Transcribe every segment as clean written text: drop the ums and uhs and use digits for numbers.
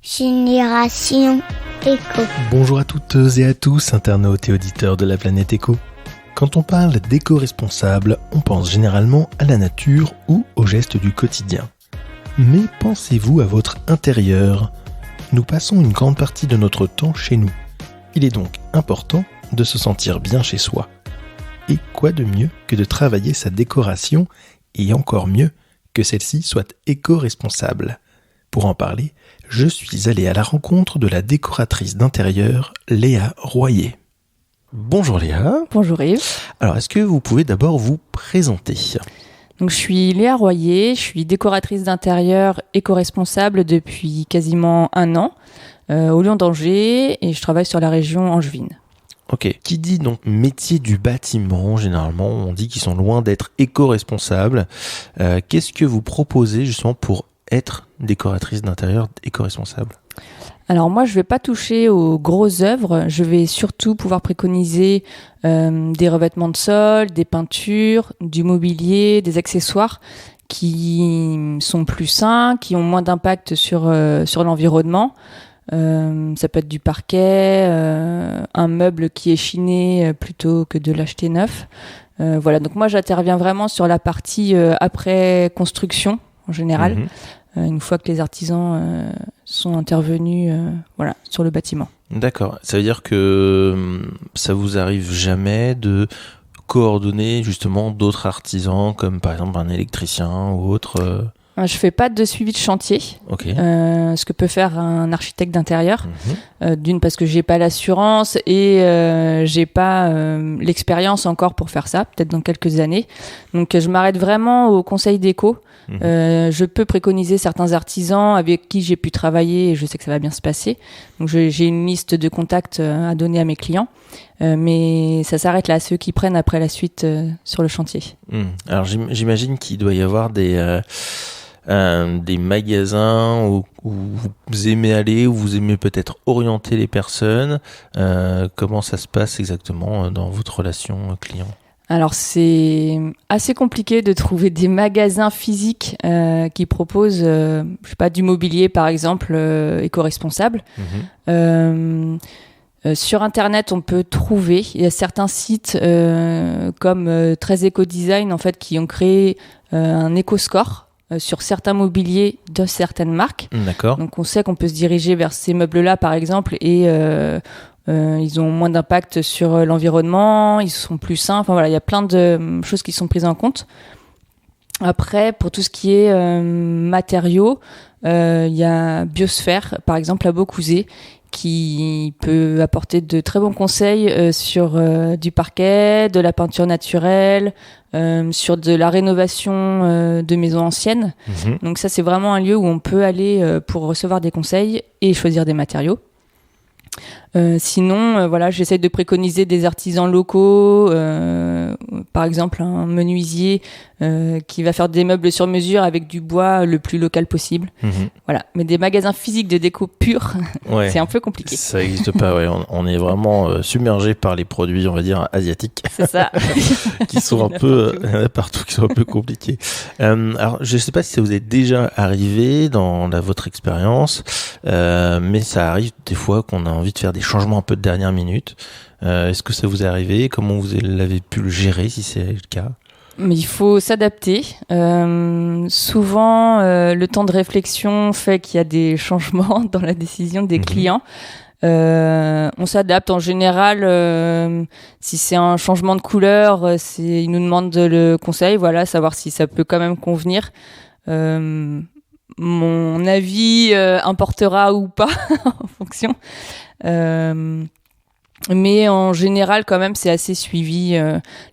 Génération Éco. Bonjour à toutes et à tous, internautes et auditeurs de la planète Éco. Quand on parle d'éco-responsable, on pense généralement à la nature ou aux gestes du quotidien. Mais pensez-vous à votre intérieur ? Nous passons une grande partie de notre temps chez nous. Il est donc important de se sentir bien chez soi. Et quoi de mieux que de travailler sa décoration, et encore mieux que celle-ci soit éco-responsable. Pour en parler, je suis allé à la rencontre de la décoratrice d'intérieur, Léa Royer. Bonjour Léa. Bonjour Yves. Alors, est-ce que vous pouvez d'abord vous présenter ? Donc, je suis Léa Royer, je suis décoratrice d'intérieur éco-responsable depuis quasiment 1 an au Lion d'Angers et je travaille sur la région angevine. Ok. Qui dit donc métier du bâtiment, généralement, on dit qu'ils sont loin d'être éco-responsables. Qu'est-ce que vous proposez justement pour être décoratrice d'intérieur éco-responsable ? Alors moi, je vais pas toucher aux grosses œuvres. Je vais surtout pouvoir préconiser des revêtements de sol, des peintures, du mobilier, des accessoires qui sont plus sains, qui ont moins d'impact sur l'environnement. Ça peut être du parquet, un meuble qui est chiné plutôt que de l'acheter neuf. Voilà. Donc moi, j'interviens vraiment sur la partie après construction en général. Une fois que les artisans sont intervenus sur le bâtiment. D'accord. Ça veut dire que ça vous arrive jamais de coordonner justement d'autres artisans, comme par exemple un électricien ou autre Je fais pas de suivi de chantier, Okay. Ce que peut faire un architecte d'intérieur. D'une parce que j'ai pas l'assurance et j'ai pas l'expérience encore pour faire ça, peut-être dans quelques années. Donc je m'arrête vraiment au conseil déco. Je peux préconiser certains artisans avec qui j'ai pu travailler et je sais que ça va bien se passer. Donc j'ai une liste de contacts à donner à mes clients, mais ça s'arrête là, ceux qui prennent après la suite sur le chantier. Alors j'imagine qu'il doit y avoir des magasins où vous aimez aller, où vous aimez peut-être orienter les personnes. Comment ça se passe exactement dans votre relation client ? Alors c'est assez compliqué de trouver des magasins physiques qui proposent, du mobilier par exemple éco-responsable. Sur Internet, on peut trouver. Il y a certains sites comme Très Eco Design en fait qui ont créé un éco-score sur certains mobiliers de certaines marques. D'accord. Donc on sait qu'on peut se diriger vers ces meubles-là par exemple et ils ont moins d'impact sur l'environnement, ils sont plus sains. Enfin voilà, il y a plein de choses qui sont prises en compte. Après, pour tout ce qui est matériaux, il y a Biosphère, par exemple à Beaucouzé, qui peut apporter de très bons conseils sur du parquet, de la peinture naturelle, sur de la rénovation de maisons anciennes. Donc ça, c'est vraiment un lieu où on peut aller pour recevoir des conseils et choisir des matériaux. Sinon, j'essaie de préconiser des artisans locaux, par exemple un menuisier qui va faire des meubles sur mesure avec du bois le plus local possible. Voilà. Mais des magasins physiques de déco pure, c'est un peu compliqué. Ça n'existe pas, ouais. On est vraiment submergé par les produits, on va dire, asiatiques. C'est ça. qui sont un peu partout, qui sont un peu compliqués. Alors, je ne sais pas si ça vous est déjà arrivé dans votre expérience, mais ça arrive des fois qu'on a envie de faire des changements un peu de dernière minute. Est-ce que ça vous est arrivé ? Comment vous l'avez pu le gérer, si c'est le cas ? Mais il faut s'adapter. Souvent, le temps de réflexion fait qu'il y a des changements dans la décision des clients. On s'adapte en général. Si c'est un changement de couleur, ils nous demandent le conseil, savoir si ça peut quand même convenir. Mon avis importera ou pas en fonction. Mais en général, quand même, c'est assez suivi.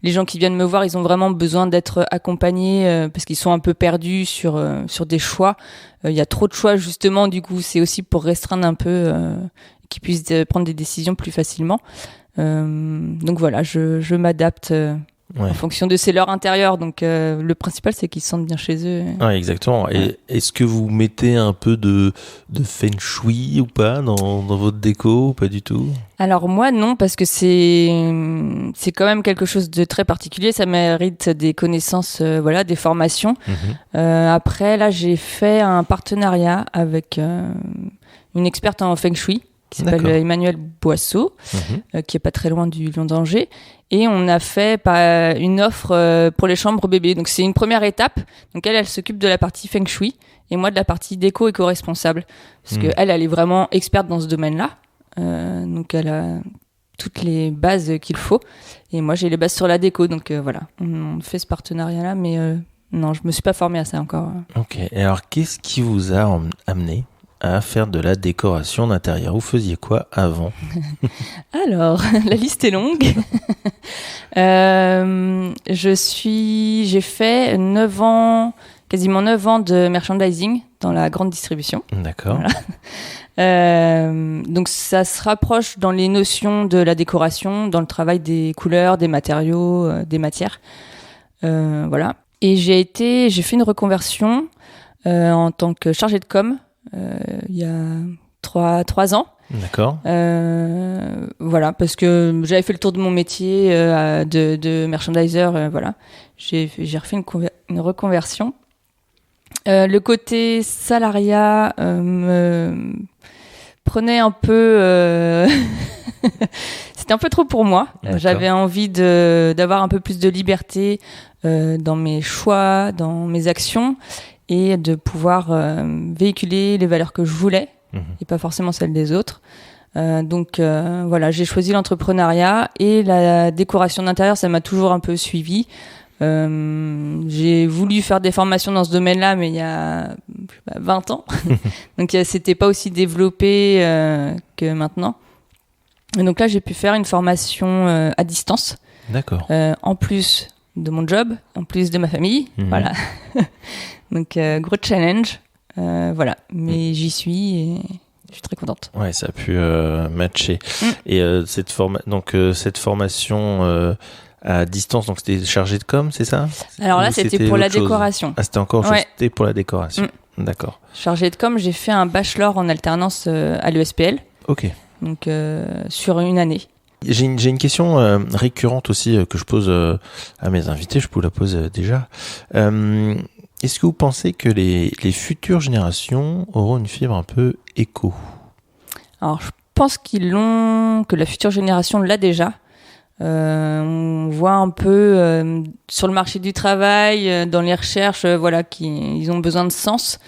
Les gens qui viennent me voir, ils ont vraiment besoin d'être accompagnés parce qu'ils sont un peu perdus sur des choix. Il y a trop de choix, justement. Du coup, c'est aussi pour restreindre un peu, qu'ils puissent prendre des décisions plus facilement. Donc voilà, je m'adapte Ouais. en fonction de c'est leur intérieur. Donc le principal, c'est qu'ils se sentent bien chez eux. Ouais, exactement. Et est-ce que vous mettez un peu de feng shui ou pas dans votre déco ou pas du tout? Alors moi non, parce que c'est quand même quelque chose de très particulier. Ça mérite des connaissances, voilà, des formations. Après là, j'ai fait un partenariat avec une experte en feng shui qui s'appelle Emmanuelle Boisseau, qui est pas très loin du Lion d'Angers. Et on a fait une offre pour les chambres bébés. Donc c'est une première étape. Donc elle s'occupe de la partie feng shui et moi de la partie déco éco-responsable. Parce que elle est vraiment experte dans ce domaine-là. Donc elle a toutes les bases qu'il faut. Et moi j'ai les bases sur la déco. Donc voilà, on fait ce partenariat-là. Mais non, je me suis pas formée à ça encore. Ok. Et alors qu'est-ce qui vous a amené à faire de la décoration d'intérieur? Vous faisiez quoi avant? Alors, la liste est longue. J'ai fait 9 ans, quasiment 9 ans de merchandising dans la grande distribution. D'accord. Voilà. Donc ça se rapproche dans les notions de la décoration, dans le travail des couleurs, des matériaux, des matières. Voilà. Et j'ai fait une reconversion en tant que chargée de com il y a 3 ans. D'accord. Voilà, parce que j'avais fait le tour de mon métier de merchandiser. Voilà, j'ai refait une reconversion. Le côté salariat me prenait un peu. C'était un peu trop pour moi. J'avais envie d'avoir un peu plus de liberté dans mes choix, dans mes actions, et de pouvoir véhiculer les valeurs que je voulais et pas forcément celles des autres. Donc voilà, j'ai choisi l'entrepreneuriat et la décoration d'intérieur, ça m'a toujours un peu suivi. J'ai voulu faire des formations dans ce domaine-là, mais il y a 20 ans. Donc c'était pas aussi développé que maintenant. Et donc là, j'ai pu faire une formation à distance. D'accord. En plus de mon job, en plus de ma famille. Voilà. Donc gros challenge. Voilà. Mais j'y suis et je suis très contente. Ouais, ça a pu matcher. Et cette formation à distance, donc c'était chargé de com, c'est ça? Alors là, c'était pour la décoration. Ah, c'était encore c'était pour la décoration. D'accord. Chargé de com, j'ai fait un bachelor en alternance à l'ESPL. Ok. Donc sur une année. J'ai une question récurrente aussi que je pose à mes invités, je peux la poser déjà. Est-ce que vous pensez que les futures générations auront une fibre un peu éco? Alors, je pense que la future génération l'a déjà. On voit un peu sur le marché du travail, dans les recherches, voilà, qu'ils ont besoin de sens.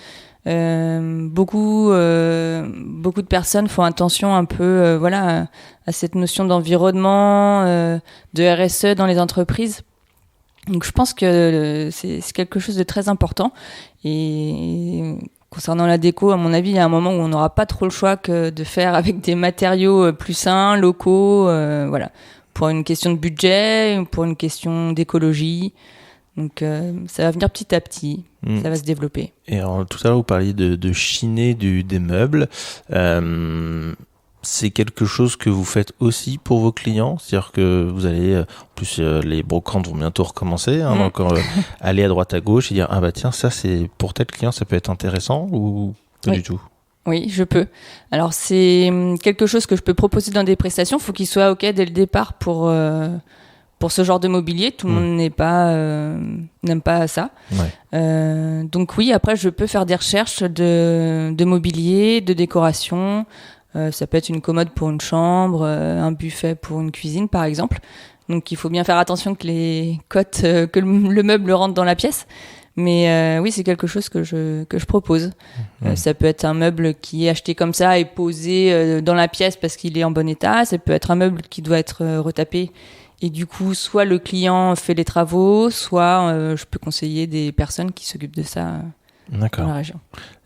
Beaucoup de personnes font attention un peu, voilà, à cette notion d'environnement, de RSE dans les entreprises. Donc je pense que c'est quelque chose de très important. Et concernant la déco, à mon avis, il y a un moment où on n'aura pas trop le choix que de faire avec des matériaux plus sains, locaux, voilà, pour une question de budget, pour une question d'écologie. Donc ça va venir petit à petit, ça va se développer. Et alors, tout à l'heure, vous parliez de chiner des meubles. C'est quelque chose que vous faites aussi pour vos clients? C'est-à-dire que vous allez, en plus les brocantes vont bientôt recommencer, donc aller à droite à gauche et dire ah bah tiens, ça c'est pour tel client, ça peut être intéressant ou pas du tout? Oui, je peux. Alors c'est quelque chose que je peux proposer dans des prestations. Il faut qu'il soit ok dès le départ pour ce genre de mobilier. Tout le monde n'aime pas ça. Ouais. Donc oui, après je peux faire des recherches de mobilier, de décoration. Ça peut être une commode pour une chambre, un buffet pour une cuisine par exemple. Donc il faut bien faire attention que les cotes, que le meuble rentre dans la pièce. Mais oui, c'est quelque chose que je propose. Ça peut être un meuble qui est acheté comme ça et posé dans la pièce parce qu'il est en bon état. Ça peut être un meuble qui doit être retapé. Et du coup, soit le client fait les travaux, soit je peux conseiller des personnes qui s'occupent de ça dans la région.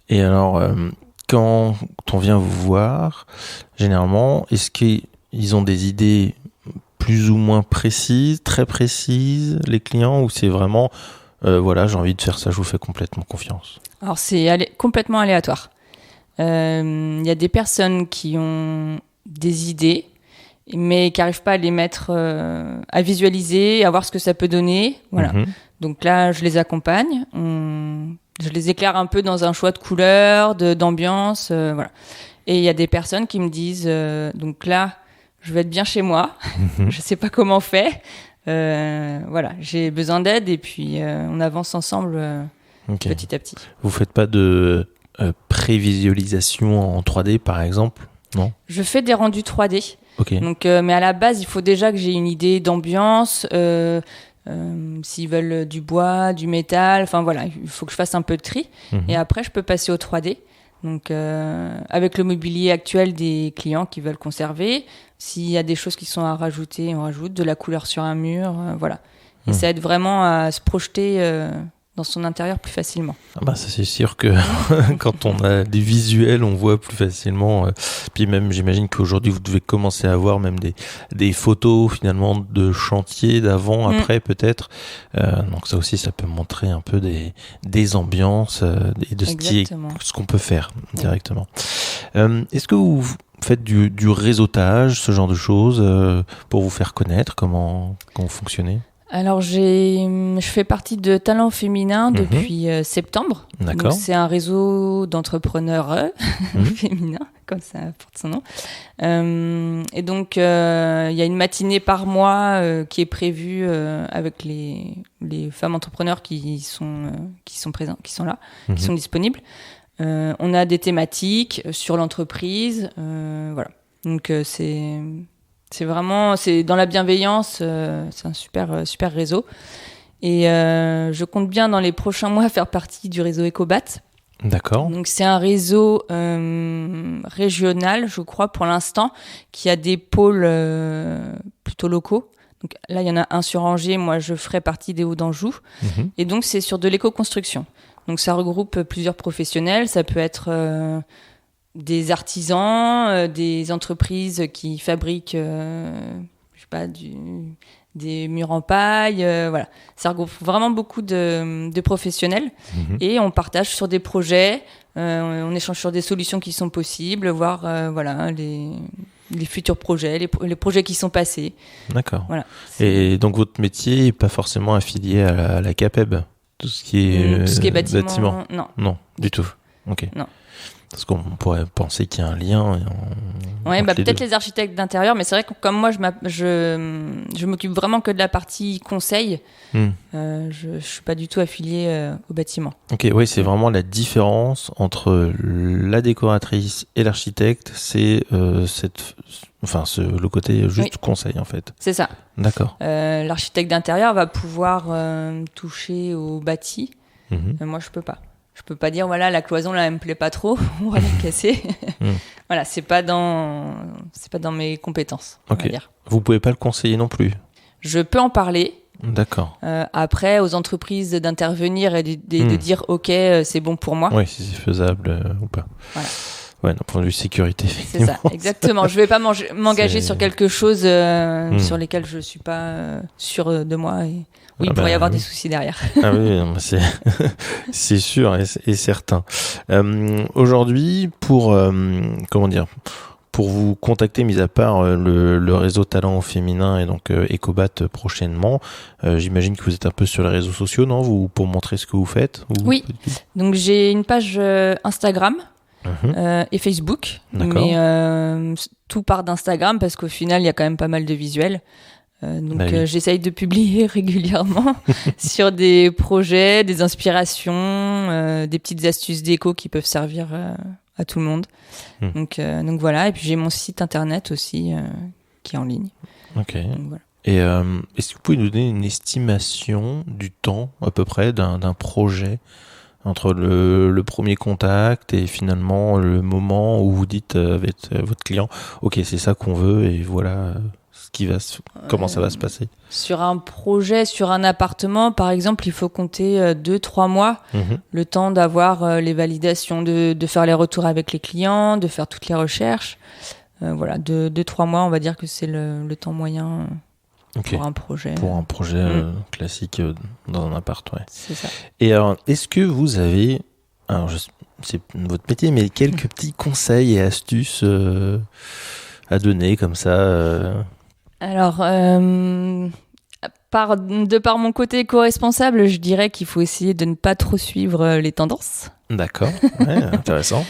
Et alors, quand on vient vous voir, généralement, est-ce qu'ils ont des idées plus ou moins précises, très précises, les clients, ou c'est vraiment, voilà, j'ai envie de faire ça, je vous fais complètement confiance? Alors, c'est complètement aléatoire. Y a des personnes qui ont des idées mais qui n'arrivent pas à les mettre, à visualiser, à voir ce que ça peut donner. Voilà. Donc là, je les accompagne. Je les éclaire un peu dans un choix de couleurs, d'ambiance, voilà. Et il y a des personnes qui me disent, donc là, je vais être bien chez moi. Je sais pas comment on fait. Voilà, j'ai besoin d'aide et puis on avance ensemble petit à petit. Vous faites pas de prévisualisation en 3D par exemple, non? Je fais des rendus 3D. Okay. Donc, mais à la base, il faut déjà que j'ai une idée d'ambiance. S'ils veulent du bois, du métal, enfin voilà, il faut que je fasse un peu de tri. Et après, je peux passer au 3D. Donc, avec le mobilier actuel des clients qui veulent conserver, s'il y a des choses qui sont à rajouter, on rajoute de la couleur sur un mur, voilà. Et ça aide vraiment à se projeter dans son intérieur plus facilement. Ah bah ça c'est sûr que quand on a des visuels, on voit plus facilement. Puis même, j'imagine qu'aujourd'hui, vous devez commencer à avoir même des photos finalement de chantier d'avant, après peut-être. Donc ça aussi, ça peut montrer un peu des ambiances et de ce qu'on peut faire directement. Est-ce que vous faites du réseautage, ce genre de choses, pour vous faire connaître? Comment vous fonctionnez? Alors, je fais partie de Talent Féminin depuis septembre. D'accord. Donc, c'est un réseau d'entrepreneurs féminins, comme ça porte son nom. Et donc, il y a une matinée par mois qui est prévue avec les femmes entrepreneurs qui sont présentes, qui sont là, qui sont disponibles. On a des thématiques sur l'entreprise, voilà. Donc, c'est vraiment, c'est dans la bienveillance, c'est un super réseau. Et je compte bien dans les prochains mois faire partie du réseau Ecobat. D'accord. Donc c'est un réseau régional, je crois pour l'instant, qui a des pôles plutôt locaux. Donc là il y en a un sur Angers, moi je ferai partie des Hauts d'Anjou. Et donc c'est sur de l'éco-construction. Donc ça regroupe plusieurs professionnels, ça peut être des artisans, des entreprises qui fabriquent, je sais pas, des murs en paille, voilà. Ça regroupe vraiment beaucoup de professionnels et on partage sur des projets, on échange sur des solutions qui sont possibles, voir voilà les futurs projets, les projets qui sont passés. D'accord. Voilà. Et donc votre métier n'est pas forcément affilié à la CAPEB, tout ce qui est bâtiment. Non, du tout. Ok. Non. Parce qu'on pourrait penser qu'il y a un lien. Oui, peut-être les architectes d'intérieur, mais c'est vrai que comme moi, je m'occupe vraiment que de la partie conseil. Je suis pas du tout affiliée au bâtiment. Ok, oui, c'est vraiment la différence entre la décoratrice et l'architecte, c'est le côté juste conseil en fait. C'est ça. D'accord. L'architecte d'intérieur va pouvoir toucher au bâti. Moi, je peux pas. Je peux pas dire voilà la cloison là elle me plaît pas trop, on va la casser. Voilà, c'est pas dans mes compétences. Ok. On va dire. Vous pouvez pas le conseiller non plus. Je peux en parler. D'accord. Après aux entreprises d'intervenir et de dire ok c'est bon pour moi. Oui, si c'est faisable ou pas. Voilà. Ouais, d'un point de vue sécurité. C'est ça, exactement. Je vais pas m'engager sur quelque chose sur lesquels je suis pas sûr de moi et oui, il pourrait y avoir des soucis derrière. Ah oui, non, c'est sûr et certain. Aujourd'hui, pour vous contacter, mis à part le réseau Talent Féminin et donc Ecobat prochainement, j'imagine que vous êtes un peu sur les réseaux sociaux, non? Pour montrer ce que vous faites? Oui, donc j'ai une page Instagram. Et Facebook. D'accord. Mais tout part d'Instagram parce qu'au final il y a quand même pas mal de visuels. Donc j'essaye de publier régulièrement sur des projets, des inspirations, des petites astuces déco qui peuvent servir à tout le monde. Donc voilà, et puis j'ai mon site internet aussi qui est en ligne. Ok. Donc, voilà. Et est-ce que vous pouvez nous donner une estimation du temps à peu près d'un projet entre le premier contact et finalement le moment où vous dites avec votre client ok c'est ça qu'on veut et voilà comment ça va se passer? Sur un projet, sur un appartement par exemple, il faut compter 2-3 mois, le temps d'avoir les validations, de faire les retours avec les clients, de faire toutes les recherches, voilà, 2-3 mois on va dire que c'est le temps moyen. Okay. Pour un projet. Pour un projet classique dans un appart, ouais. C'est ça. Et alors, est-ce que vous avez, c'est votre métier, mais quelques petits conseils et astuces à donner comme ça Alors, de par mon côté éco-responsable, je dirais qu'il faut essayer de ne pas trop suivre les tendances. D'accord, ouais, intéressant.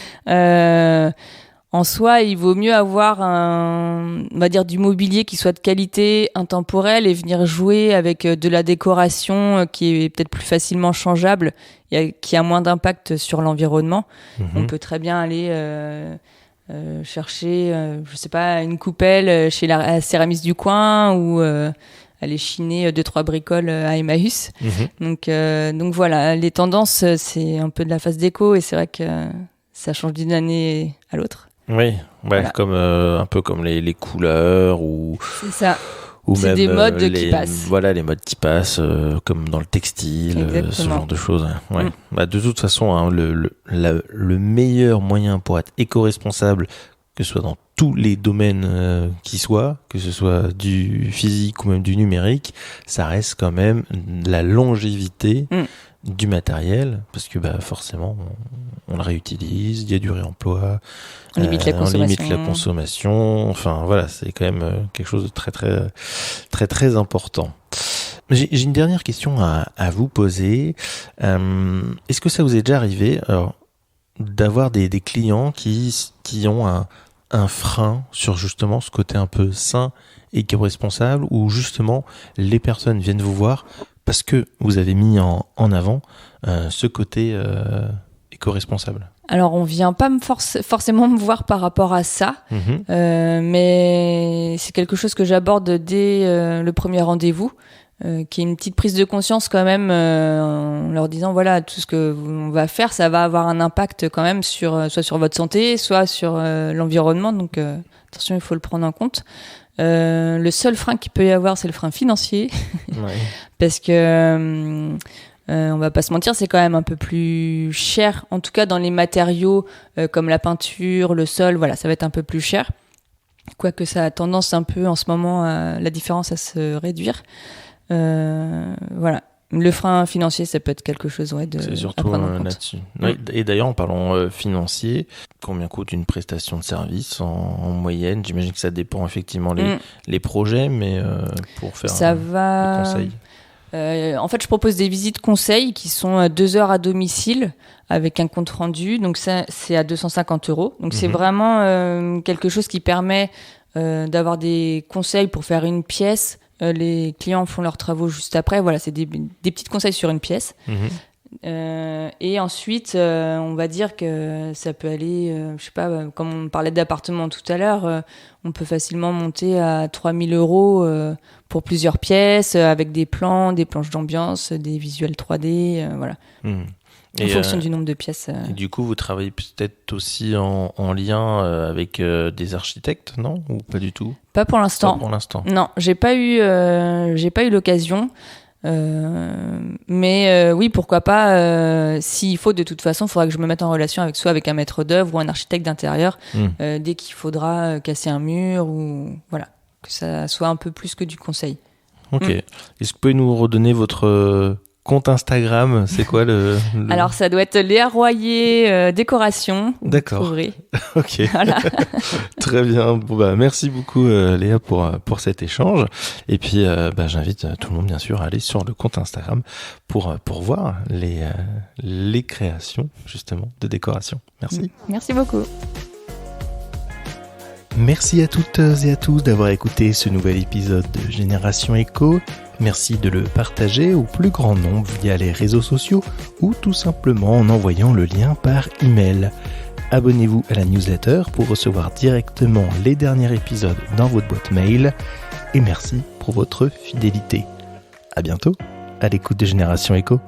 En soi, il vaut mieux avoir on va dire du mobilier qui soit de qualité, intemporel, et venir jouer avec de la décoration qui est peut-être plus facilement changeable et qui a moins d'impact sur l'environnement. On peut très bien aller chercher, je sais pas, une coupelle chez la céramiste du coin ou aller chiner 2-3 bricoles à Emmaüs. Donc voilà, les tendances, c'est un peu de la phase déco et c'est vrai que ça change d'une année à l'autre. Oui, voilà. Comme un peu comme les couleurs ou. C'est ça. Ou c'est même des modes qui passent. Voilà, les modes qui passent, comme dans le textile, ce genre de choses. Ouais. Bah, de toute façon, hein, le meilleur moyen pour être éco-responsable, que ce soit dans tous les domaines qui soient, que ce soit du physique ou même du numérique, ça reste quand même la longévité du matériel, parce que forcément, on le réutilise, il y a du réemploi, on limite la consommation. Enfin voilà, c'est quand même quelque chose de très très très très important. J'ai une dernière question à vous poser. Est-ce que ça vous est déjà arrivé d'avoir des clients qui ont un frein sur justement ce côté un peu sain et éco-responsable, où justement les personnes viennent vous voir parce que vous avez mis en avant ce côté éco-responsable? Alors, on vient pas forcément me voir par rapport à ça, mais c'est quelque chose que j'aborde dès le premier rendez-vous, qui est une petite prise de conscience quand même, en leur disant voilà, tout ce que on va faire, ça va avoir un impact quand même soit sur votre santé, soit sur l'environnement. Donc attention, il faut le prendre en compte. Le seul frein qu'il peut y avoir, c'est le frein financier, parce que on va pas se mentir, c'est quand même un peu plus cher, en tout cas dans les matériaux comme la peinture, le sol, voilà, ça va être un peu plus cher, quoique ça a tendance un peu en ce moment la différence à se réduire. Voilà, le frein financier, ça peut être quelque chose c'est surtout là-dessus. Et d'ailleurs, en parlant financier, combien coûte une prestation de service en moyenne? J'imagine que ça dépend effectivement les projets, mais pour faire des conseils. En fait, je propose des visites conseils qui sont 2 heures à domicile avec un compte rendu. Donc ça, c'est à 250 €. Donc c'est vraiment quelque chose qui permet d'avoir des conseils pour faire une pièce. Les clients font leurs travaux juste après. Voilà, c'est des petits conseils sur une pièce. Et ensuite, on va dire que ça peut aller, je sais pas, comme on parlait d'appartement tout à l'heure, on peut facilement monter à 3 000 € pour plusieurs pièces, avec des plans, des planches d'ambiance, des visuels 3D, voilà. En fonction du nombre de pièces. Et du coup, vous travaillez peut-être aussi en lien avec des architectes, non? Ou pas du tout? Pas pour l'instant. Pas pour l'instant. Non, j'ai pas eu l'occasion. Mais oui, pourquoi pas. S'il faut, de toute façon, il faudra que je me mette en relation soit avec un maître d'œuvre ou un architecte d'intérieur dès qu'il faudra casser un mur ou voilà, que ça soit un peu plus que du conseil. Ok. Est-ce que vous pouvez nous redonner votre compte Instagram? C'est quoi le... Alors, ça doit être Léa Royer Décoration. D'accord. Ok. Voilà. Très bien. Bon, merci beaucoup Léa pour cet échange. Et puis j'invite tout le monde bien sûr à aller sur le compte Instagram pour voir les créations justement de décoration. Merci. Merci beaucoup. Merci à toutes et à tous d'avoir écouté ce nouvel épisode de Génération Éco. Merci de le partager au plus grand nombre via les réseaux sociaux ou tout simplement en envoyant le lien par email. Abonnez-vous à la newsletter pour recevoir directement les derniers épisodes dans votre boîte mail. Et merci pour votre fidélité. À bientôt à l'écoute de Génération Éco.